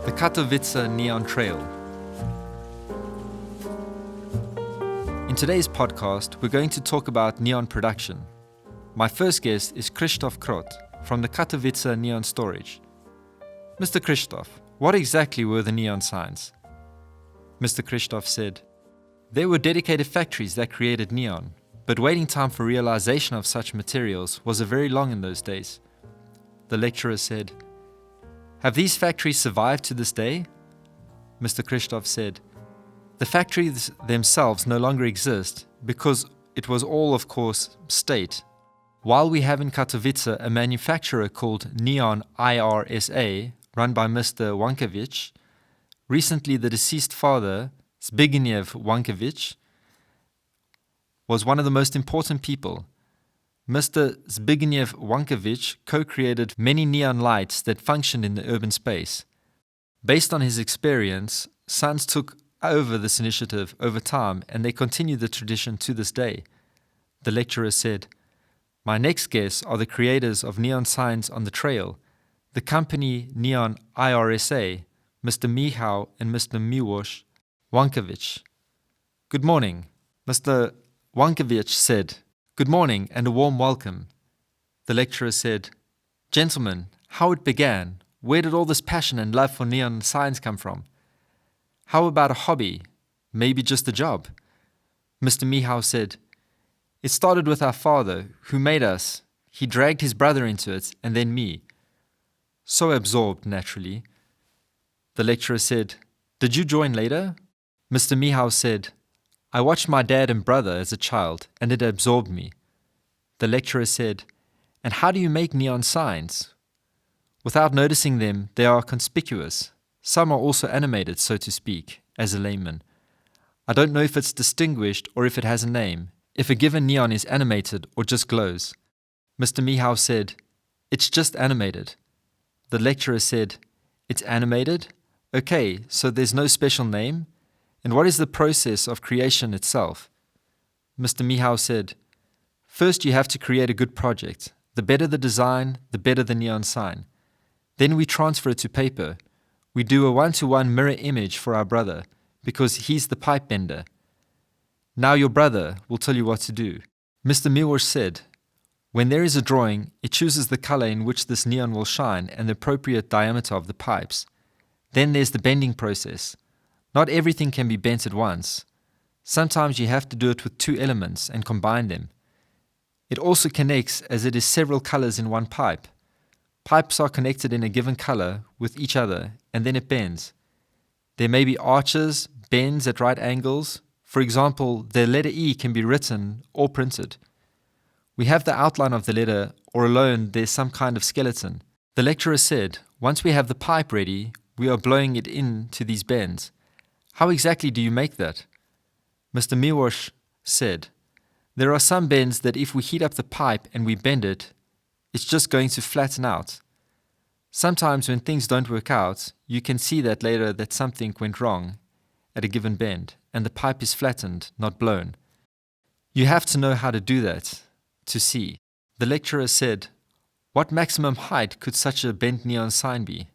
The Katowice Neon Trail. In today's podcast, we're going to talk about neon production. My first guest is Krzysztof Krot from the Katowice Neon Storage. Mr. Krzysztof, what exactly were the neon signs? Mr. Krzysztof said, there were dedicated factories that created neon, but waiting time for realization of such materials was very long in those days. The lecturer said, have these factories survived to this day? Mr. Krzysztof said, the factories themselves no longer exist because it was all, of course, state. While we have in Katowice a manufacturer called Neon IRSA, run by Mr. Wankiewicz, recently the deceased father, Zbigniew Wankiewicz, was one of the most important people. Mr. Zbigniew Wankiewicz co-created many neon lights that functioned in the urban space. Based on his experience, sons took over this initiative over time and they continue the tradition to this day. The lecturer said, my next guests are the creators of neon signs on the trail, the company Neon IRSA, Mr. Michał and Mr. Miłosz Wankiewicz. Good morning. Mr. Wankiewicz said, good morning and a warm welcome. The lecturer said, gentlemen, how it began, where did all this passion and love for neon signs come from? How about a hobby, maybe just a job? Mr. Michał said, it started with our father, who made us. He dragged his brother into it, and then me. So absorbed, naturally. The lecturer said, did you join later? Mr. Michał said, I watched my dad and brother as a child, and it absorbed me. The lecturer said, and how do you make neon signs? Without noticing them, they are conspicuous. Some are also animated, so to speak, as a layman. I don't know if it's distinguished or if it has a name, if a given neon is animated or just glows. Mr. Michał said, it's just animated. The lecturer said, it's animated? Okay, so there's no special name? And what is the process of creation itself? Mr. Michał said, first you have to create a good project. The better the design, the better the neon sign. Then we transfer it to paper. We do a one-to-one mirror image for our brother, because he's the pipe bender. Now your brother will tell you what to do. Mr. Miłosz said, when there is a drawing, it chooses the color in which this neon will shine and the appropriate diameter of the pipes. Then there's the bending process. Not everything can be bent at once. Sometimes you have to do it with two elements and combine them. It also connects as it is several colors in one pipe. Pipes are connected in a given color with each other and then it bends. There may be arches, bends at right angles. For example, the letter E can be written or printed. We have the outline of the letter or alone there's some kind of skeleton. The lecturer said, once we have the pipe ready, we are blowing it into these bends. How exactly do you make that? Mr. Miłosz said, there are some bends that if we heat up the pipe and we bend it, it's just going to flatten out. Sometimes when things don't work out, you can see that later that something went wrong at a given bend and the pipe is flattened, not blown. You have to know how to do that, to see. The lecturer said, what maximum height could such a bent neon sign be?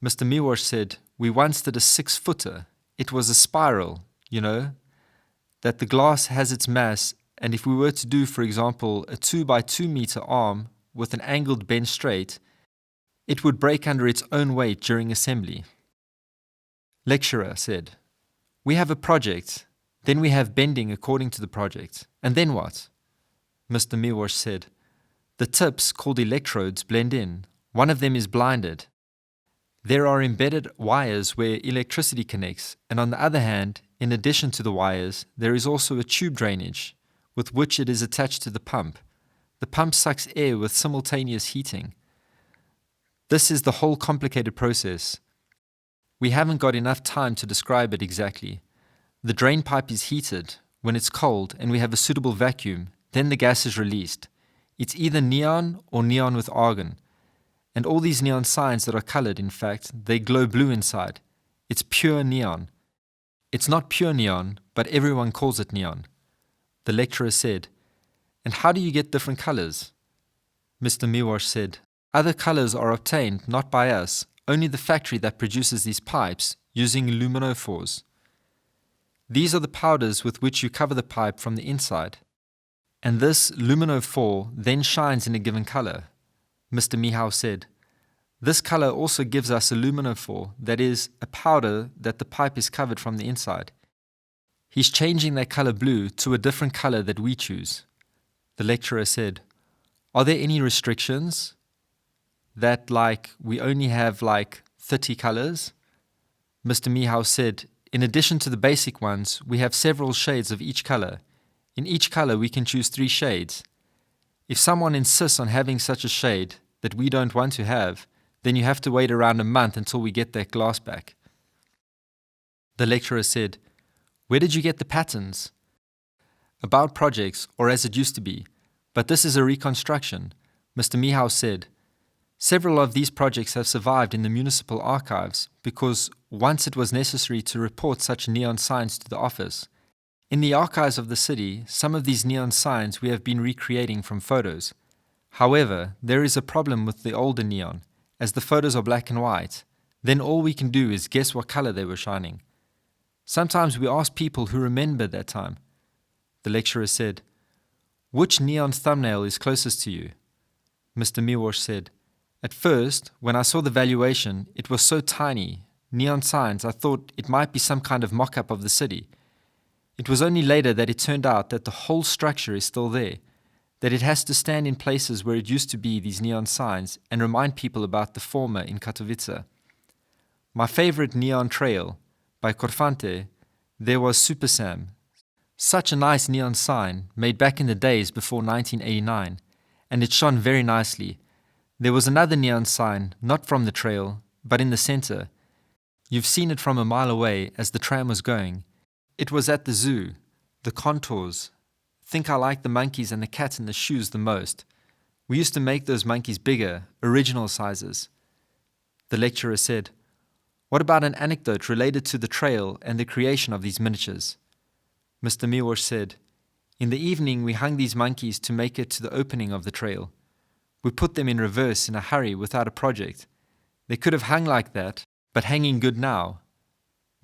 Mr. Miłosz said, we once did a 6-footer. It was a spiral, that the glass has its mass, and if we were to do, for example, a 2 by 2 meter arm with an angled bend straight, it would break under its own weight during assembly. Lecturer said, we have a project, then we have bending according to the project, and then what? Mr. Miłosz said, the tips, called electrodes, blend in. One of them is blinded. There are embedded wires where electricity connects, and on the other hand, in addition to the wires, there is also a tube drainage, with which it is attached to the pump. The pump sucks air with simultaneous heating. This is the whole complicated process. We haven't got enough time to describe it exactly. The drain pipe is heated. When it's cold and we have a suitable vacuum, then the gas is released. It's either neon or neon with argon. And all these neon signs that are colored, in fact, they glow blue inside. It's pure neon. It's not pure neon, but everyone calls it neon. The lecturer said, and how do you get different colors? Mr. Miłosz said, other colors are obtained not by us, only the factory that produces these pipes using luminophores. These are the powders with which you cover the pipe from the inside. And this luminophore then shines in a given color. Mr. Mihau said, "This color also gives us a luminophore, that is, a powder that the pipe is covered from the inside. He's changing that color blue to a different color that we choose." The lecturer said, "Are there any restrictions? That we only have 30 colors?" Mr. Mihau said, "In addition to the basic ones, we have several shades of each color. In each color we can choose 3 shades. If someone insists on having such a shade that we don't want to have, then you have to wait around a month until we get that glass back." The lecturer said, "Where did you get the patterns?" "About projects, or as it used to be, but this is a reconstruction," Mr. Mihau said. "Several of these projects have survived in the municipal archives because once it was necessary to report such neon signs to the office. In the archives of the city, some of these neon signs we have been recreating from photos. However, there is a problem with the older neon, as the photos are black and white. Then all we can do is guess what color they were shining. Sometimes we ask people who remember that time." The lecturer said, "Which neon thumbnail is closest to you?" Mr. Miłosz said, "At first, when I saw the valuation, it was so tiny, neon signs, I thought it might be some kind of mock-up of the city. It was only later that it turned out that the whole structure is still there, that it has to stand in places where it used to be these neon signs and remind people about the former in Katowice. My favorite neon trail, by Korfante, there was Super Sam. Such a nice neon sign, made back in the days before 1989, and it shone very nicely. There was another neon sign, not from the trail, but in the center. You've seen it from a mile away as the tram was going. It was at the zoo, the contours. Think I like the monkeys and the cat in the shoes the most. We used to make those monkeys bigger, original sizes." The lecturer said, "What about an anecdote related to the trail and the creation of these miniatures?" Mr. Miłosz said, "In the evening we hung these monkeys to make it to the opening of the trail. We put them in reverse in a hurry without a project. They could have hung like that, but hanging good now."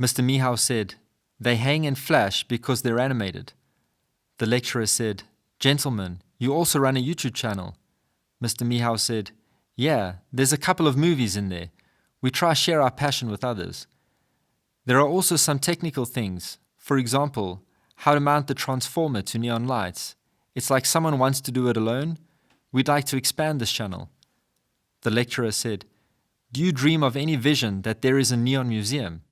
Mr. Mihau said, "They hang and flash because they're animated." The lecturer said, "Gentlemen, you also run a YouTube channel." Mr. Mihau said, "Yeah, there's a couple of movies in there. We try share our passion with others. There are also some technical things. For example, how to mount the transformer to neon lights. It's like someone wants to do it alone. We'd like to expand this channel." The lecturer said, "Do you dream of any vision that there is a neon museum?"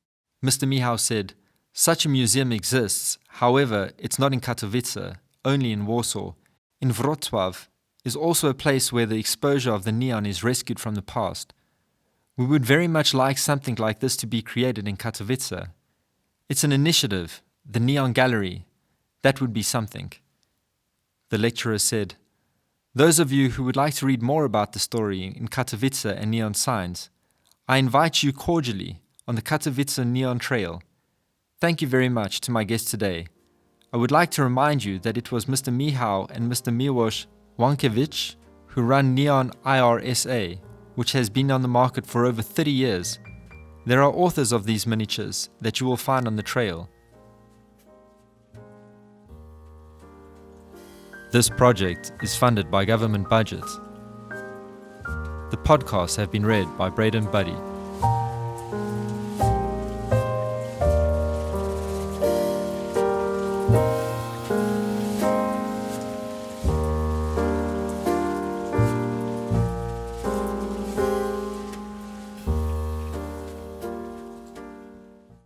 Mr. Mihau said, "Such a museum exists, however, it's not in Katowice, only in Warsaw. In Wrocław is also a place where the exposure of the neon is rescued from the past. We would very much like something like this to be created in Katowice. It's an initiative, the Neon Gallery. That would be something." The lecturer said, "Those of you who would like to read more about the story in Katowice and neon signs, I invite you cordially on the Katowice Neon Trail. Thank you very much to my guests today. I would like to remind you that it was Mr. Mihau and Mr. Miłosz Łąkiewicz who run Neon IRSA, which has been on the market for over 30 years. There are authors of these miniatures that you will find on the trail." This project is funded by government budget. The podcasts have been read by Braden Buddy.